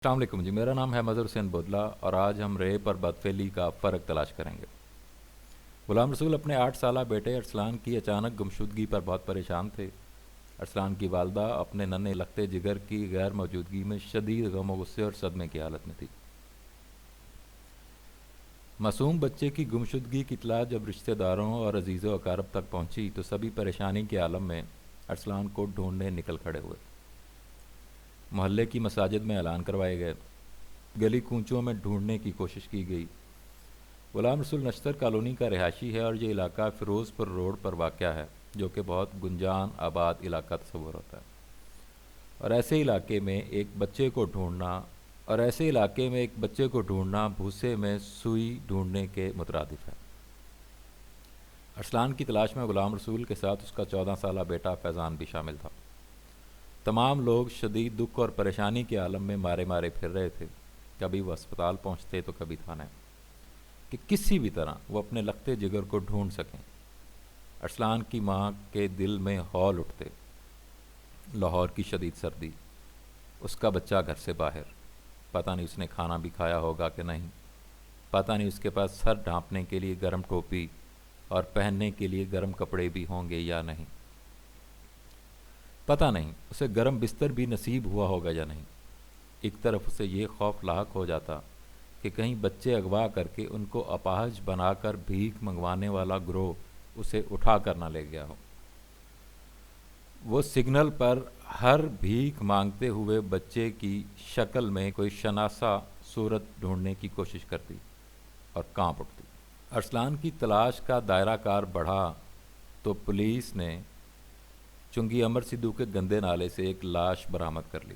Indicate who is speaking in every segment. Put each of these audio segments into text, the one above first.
Speaker 1: السلام علیکم جی، میرا نام ہے مظہر حسین بودلا اور آج ہم ریپ اور بدفعلی کا فرق تلاش کریں گے۔ غلام رسول اپنے 8 سالہ بیٹے ارسلان کی اچانک گمشدگی پر بہت پریشان تھے۔ ارسلان کی والدہ اپنے ننھے لختے جگر کی غیر موجودگی میں شدید غم و غصے اور صدمے کی حالت میں تھی۔ معصوم بچے کی گمشدگی کی اطلاع جب رشتہ داروں اور عزیز و اقارب تک پہنچی تو سبھی پریشانی کے عالم میں ارسلان کو ڈھونڈنے نکل کھڑے ہوئے۔ محلے کی مساجد میں اعلان کروائے گئے، گلی کوچوں میں ڈھونڈنے کی کوشش کی گئی۔ غلام رسول نشتر کالونی کا رہائشی ہے اور یہ علاقہ فیروز پور روڈ پر واقع ہے، جو کہ بہت گنجان آباد علاقہ تصور ہوتا ہے، اور ایسے علاقے میں ایک بچے کو ڈھونڈنا بھوسے میں سوئی ڈھونڈنے کے مترادف ہے۔ ارسلان کی تلاش میں غلام رسول کے ساتھ اس کا 14 سالہ بیٹا فیضان بھی شامل تھا۔ تمام لوگ شدید دکھ اور پریشانی کے عالم میں مارے مارے پھر رہے تھے۔ کبھی وہ اسپتال پہنچتے تو کبھی تھانے، کہ کسی بھی طرح وہ اپنے لختے جگر کو ڈھونڈ سکیں۔ ارسلان کی ماں کے دل میں ہول اٹھتے۔ لاہور کی شدید سردی، اس کا بچہ گھر سے باہر، پتہ نہیں اس نے کھانا بھی کھایا ہوگا کہ نہیں، پتہ نہیں اس کے پاس سر ڈھانپنے کے لیے گرم ٹوپی اور پہننے کے لیے گرم کپڑے بھی ہوں گے یا نہیں، پتہ نہیں اسے گرم بستر بھی نصیب ہوا ہوگا یا نہیں۔ ایک طرف اسے یہ خوف لاحق ہو جاتا کہ کہیں بچے اغوا کر کے ان کو اپاہج بنا کر بھیک منگوانے والا گروہ اسے اٹھا کر نہ لے گیا ہو۔ وہ سگنل پر ہر بھیک مانگتے ہوئے بچے کی شکل میں کوئی شناسا صورت ڈھونڈنے کی کوشش کرتی اور کانپ اٹھتی۔ ارسلان کی تلاش کا دائرہ کار بڑھا تو پولیس نے چنگی امر سدھو کے گندے نالے سے ایک لاش برآمد کر لی۔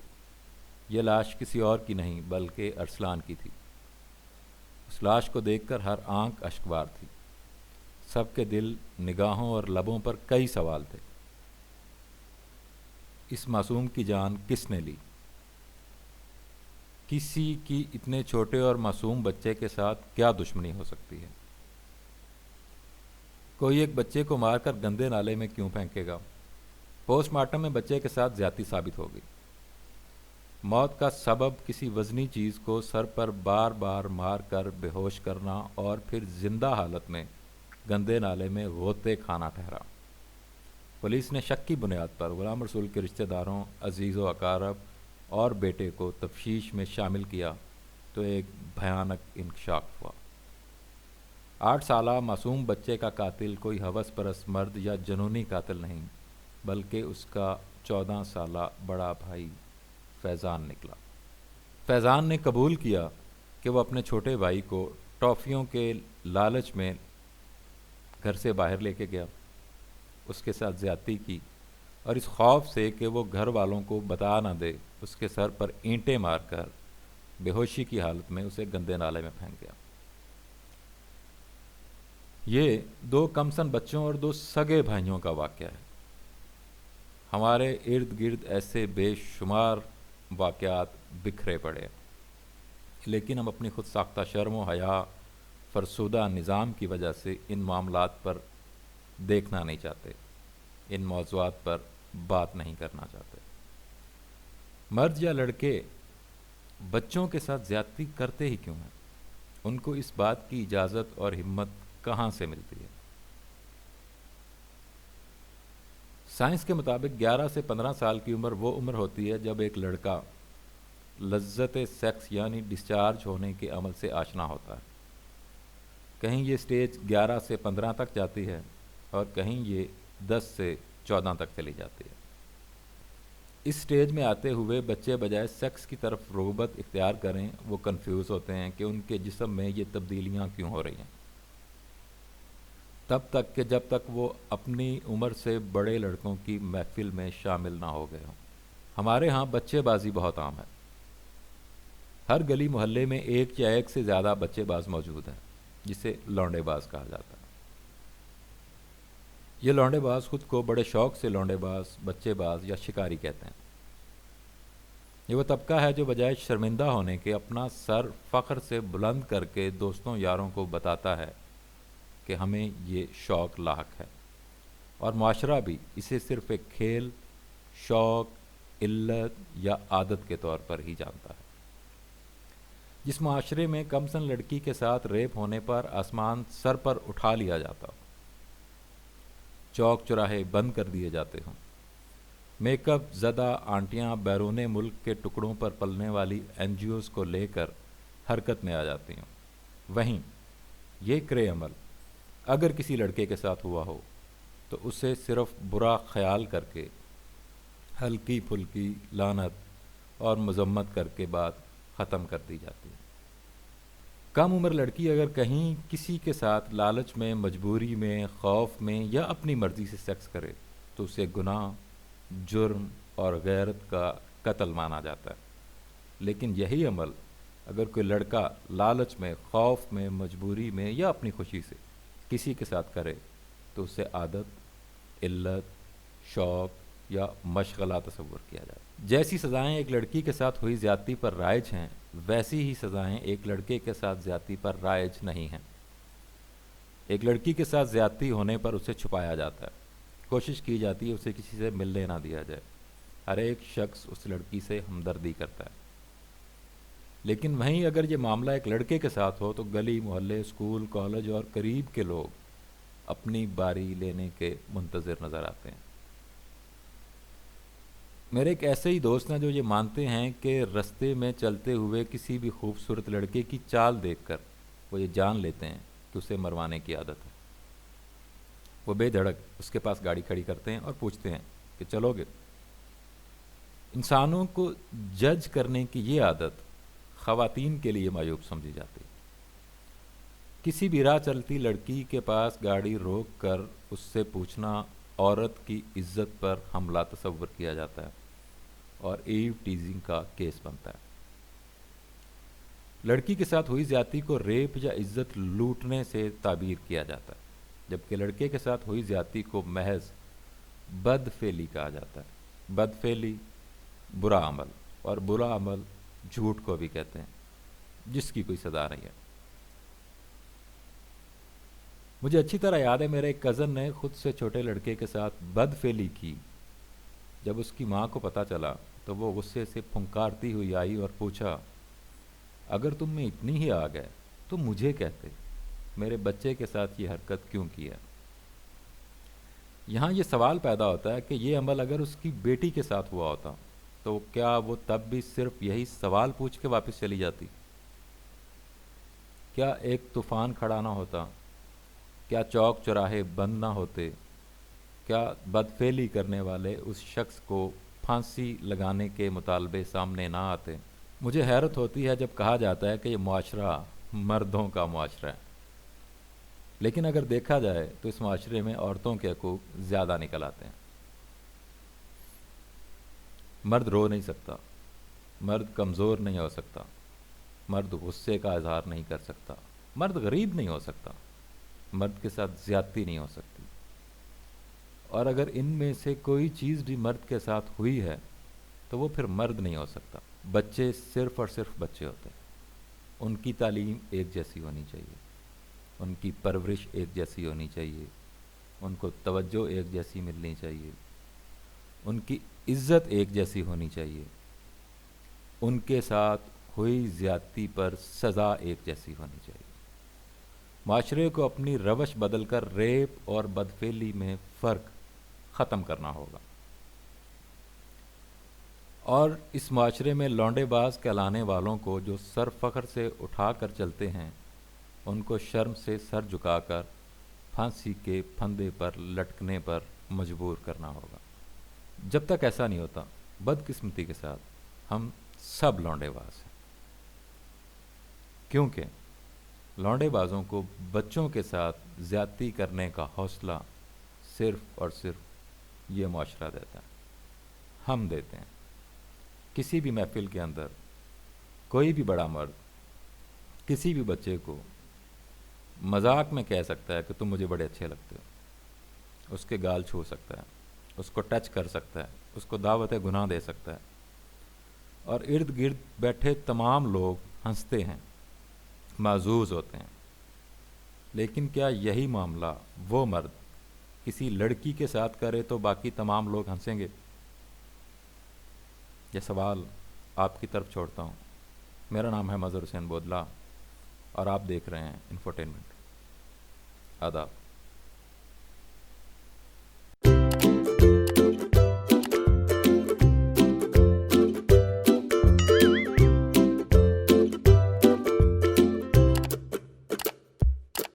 Speaker 1: یہ لاش کسی اور کی نہیں بلکہ ارسلان کی تھی۔ اس لاش کو دیکھ کر ہر آنکھ اشکبار تھی۔ سب کے دل، نگاہوں اور لبوں پر کئی سوال تھے۔ اس معصوم کی جان کس نے لی؟ کسی کی اتنے چھوٹے اور معصوم بچے کے ساتھ کیا دشمنی ہو سکتی ہے؟ کوئی ایک بچے کو مار کر گندے نالے میں کیوں پھینکے گا؟ پوسٹ مارٹم میں بچے کے ساتھ زیادتی ثابت ہو گئی۔ موت کا سبب کسی وزنی چیز کو سر پر بار بار مار کر بے ہوش کرنا اور پھر زندہ حالت میں گندے نالے میں غوطے کھانا ٹھہرا۔ پولیس نے شک کی بنیاد پر غلام رسول کے رشتہ داروں، عزیز و اقارب اور بیٹے کو تفتیش میں شامل کیا تو ایک بھیانک انکشاف ہوا۔ 8 سالہ معصوم بچے کا قاتل کوئی ہوس پرست مرد یا جنونی قاتل نہیں بلکہ اس کا 14 سالہ بڑا بھائی فیضان نکلا۔ فیضان نے قبول کیا کہ وہ اپنے چھوٹے بھائی کو ٹافیوں کے لالچ میں گھر سے باہر لے کے گیا، اس کے ساتھ زیادتی کی اور اس خوف سے کہ وہ گھر والوں کو بتا نہ دے اس کے سر پر اینٹیں مار کر بے ہوشی کی حالت میں اسے گندے نالے میں پھینک گیا۔ یہ 2 کمسن بچوں اور 2 سگے بھائیوں کا واقعہ ہے۔ ہمارے ارد گرد ایسے بے شمار واقعات بکھرے پڑے ہیں، لیکن ہم اپنی خود ساختہ شرم و حیا فرسودہ نظام کی وجہ سے ان معاملات پر دیکھنا نہیں چاہتے، ان موضوعات پر بات نہیں کرنا چاہتے۔ مرد یا لڑکے بچوں کے ساتھ زیادتی کرتے ہی کیوں ہیں؟ ان کو اس بات کی اجازت اور ہمت کہاں سے ملتی ہے؟ سائنس کے مطابق 11 سے 15 سال کی عمر وہ عمر ہوتی ہے جب ایک لڑکا لذت سیکس یعنی ڈسچارج ہونے کے عمل سے آشنا ہوتا ہے۔ کہیں یہ سٹیج 11 سے 15 تک جاتی ہے اور کہیں یہ 10 سے 14 تک چلی جاتی ہے۔ اس سٹیج میں آتے ہوئے بچے بجائے سیکس کی طرف رغبت اختیار کریں وہ کنفیوز ہوتے ہیں کہ ان کے جسم میں یہ تبدیلیاں کیوں ہو رہی ہیں، تب تک کہ جب تک وہ اپنی عمر سے بڑے لڑکوں کی محفل میں شامل نہ ہو گئے ہوں۔ ہمارے ہاں بچے بازی بہت عام ہے۔ ہر گلی محلے میں ایک یا ایک سے زیادہ بچے باز موجود ہیں، جسے لونڈے باز کہا جاتا ہے۔ یہ لونڈے باز خود کو بڑے شوق سے لونڈے باز، بچے باز یا شکاری کہتے ہیں۔ یہ وہ طبقہ ہے جو بجائے شرمندہ ہونے کے اپنا سر فخر سے بلند کر کے دوستوں یاروں کو بتاتا ہے کہ ہمیں یہ شوق لاحق ہے، اور معاشرہ بھی اسے صرف ایک کھیل، شوق، علت یا عادت کے طور پر ہی جانتا ہے۔ جس معاشرے میں کم سن لڑکی کے ساتھ ریپ ہونے پر آسمان سر پر اٹھا لیا جاتا ہو، چوک چراہے بند کر دیے جاتے ہوں، میک اپ زدہ آنٹیاں بیرون ملک کے ٹکڑوں پر پلنے والی این جی اوز کو لے کر حرکت میں آ جاتی ہوں، وہیں یہ کرے عمل اگر کسی لڑکے کے ساتھ ہوا ہو تو اسے صرف برا خیال کر کے ہلکی پھلکی لعنت اور مذمت کر کے بعد ختم کر دی جاتی ہے۔ کم عمر لڑکی اگر کہیں کسی کے ساتھ لالچ میں، مجبوری میں، خوف میں یا اپنی مرضی سے سیکس کرے تو اسے گناہ، جرم اور غیرت کا قتل مانا جاتا ہے، لیکن یہی عمل اگر کوئی لڑکا لالچ میں، خوف میں، مجبوری میں یا اپنی خوشی سے کسی کے ساتھ کرے تو اسے عادت، علت، شوق یا مشغلہ تصور کیا جاتا ہے۔ جیسی سزائیں ایک لڑکی کے ساتھ ہوئی زیادتی پر رائج ہیں، ویسی ہی سزائیں ایک لڑکے کے ساتھ زیادتی پر رائج نہیں ہیں۔ ایک لڑکی کے ساتھ زیادتی ہونے پر اسے چھپایا جاتا ہے، کوشش کی جاتی ہے اسے کسی سے ملنے نہ دیا جائے، ہر ایک شخص اس لڑکی سے ہمدردی کرتا ہے۔ لیکن وہیں اگر یہ معاملہ ایک لڑکے کے ساتھ ہو تو گلی محلے، اسکول، کالج اور قریب کے لوگ اپنی باری لینے کے منتظر نظر آتے ہیں۔ میرے ایک ایسے ہی دوست ہیں جو یہ مانتے ہیں کہ رستے میں چلتے ہوئے کسی بھی خوبصورت لڑکے کی چال دیکھ کر وہ یہ جان لیتے ہیں کہ اسے مروانے کی عادت ہے۔ وہ بے دھڑک اس کے پاس گاڑی کھڑی کرتے ہیں اور پوچھتے ہیں کہ چلو گے۔ انسانوں کو جج کرنے کی یہ عادت خواتین کے لیے معیوب سمجھی جاتی ہے۔ کسی بھی راہ چلتی لڑکی کے پاس گاڑی روک کر اس سے پوچھنا عورت کی عزت پر حملہ تصور کیا جاتا ہے اور ایو ٹیزنگ کا کیس بنتا ہے۔ لڑکی کے ساتھ ہوئی زیادتی کو ریپ یا عزت لوٹنے سے تعبیر کیا جاتا ہے، جبکہ لڑکے کے ساتھ ہوئی زیادتی کو محض بدفعلی کہا جاتا ہے۔ بدفعلی برا عمل، اور برا عمل جھوٹ کو بھی کہتے ہیں، جس کی کوئی سزا نہیں ہے۔ مجھے اچھی طرح یاد ہے میرے ایک کزن نے خود سے چھوٹے لڑکے کے ساتھ بدفعلی کی۔ جب اس کی ماں کو پتہ چلا تو وہ غصے سے پھنکارتی ہوئی آئی اور پوچھا، اگر تم میں اتنی ہی آگ ہے تو مجھے کہتے، میرے بچے کے ساتھ یہ حرکت کیوں کی ہے؟ یہاں یہ سوال پیدا ہوتا ہے کہ یہ عمل اگر اس کی بیٹی کے ساتھ ہوا ہوتا تو کیا وہ تب بھی صرف یہی سوال پوچھ کے واپس چلی جاتی؟ کیا ایک طوفان کھڑا نہ ہوتا؟ کیا چوک چراہے بند نہ ہوتے؟ کیا بدفعلی کرنے والے اس شخص کو پھانسی لگانے کے مطالبے سامنے نہ آتے؟ مجھے حیرت ہوتی ہے جب کہا جاتا ہے کہ یہ معاشرہ مردوں کا معاشرہ ہے، لیکن اگر دیکھا جائے تو اس معاشرے میں عورتوں کے حقوق زیادہ نکل آتے ہیں۔ مرد رو نہیں سکتا، مرد کمزور نہیں ہو سکتا، مرد غصے کا اظہار نہیں کر سکتا، مرد غریب نہیں ہو سکتا، مرد کے ساتھ زیادتی نہیں ہو سکتی، اور اگر ان میں سے کوئی چیز بھی مرد کے ساتھ ہوئی ہے تو وہ پھر مرد نہیں ہو سکتا۔ بچے صرف اور صرف بچے ہوتے ہیں، ان کی تعلیم ایک جیسی ہونی چاہیے، ان کی پرورش ایک جیسی ہونی چاہیے، ان کو توجہ ایک جیسی ملنی چاہیے، ان کی عزت ایک جیسی ہونی چاہیے، ان کے ساتھ ہوئی زیادتی پر سزا ایک جیسی ہونی چاہیے۔ معاشرے کو اپنی روش بدل کر ریپ اور بدفعلی میں فرق ختم کرنا ہوگا، اور اس معاشرے میں لونڈے باز کہلانے والوں کو جو سر فخر سے اٹھا کر چلتے ہیں ان کو شرم سے سر جھکا کر پھانسی کے پھندے پر لٹکنے پر مجبور کرنا ہوگا۔ جب تک ایسا نہیں ہوتا، بدقسمتی کے ساتھ ہم سب لونڈے باز ہیں، کیونکہ لونڈے بازوں کو بچوں کے ساتھ زیادتی کرنے کا حوصلہ صرف اور صرف یہ معاشرہ دیتا ہے، ہم دیتے ہیں۔ کسی بھی محفل کے اندر کوئی بھی بڑا مرد کسی بھی بچے کو مذاق میں کہہ سکتا ہے کہ تم مجھے بڑے اچھے لگتے ہو، اس کے گال چھو سکتا ہے، اس کو ٹچ کر سکتا ہے، اس کو دعوت گناہ دے سکتا ہے، اور ارد گرد بیٹھے تمام لوگ ہنستے ہیں، معزوز ہوتے ہیں۔ لیکن کیا یہی معاملہ وہ مرد کسی لڑکی کے ساتھ کرے تو باقی تمام لوگ ہنسیں گے؟ یہ سوال آپ کی طرف چھوڑتا ہوں۔ میرا نام ہے مظہر حسین بودلہ اور آپ دیکھ رہے ہیں انفوٹینمنٹ۔ آداب۔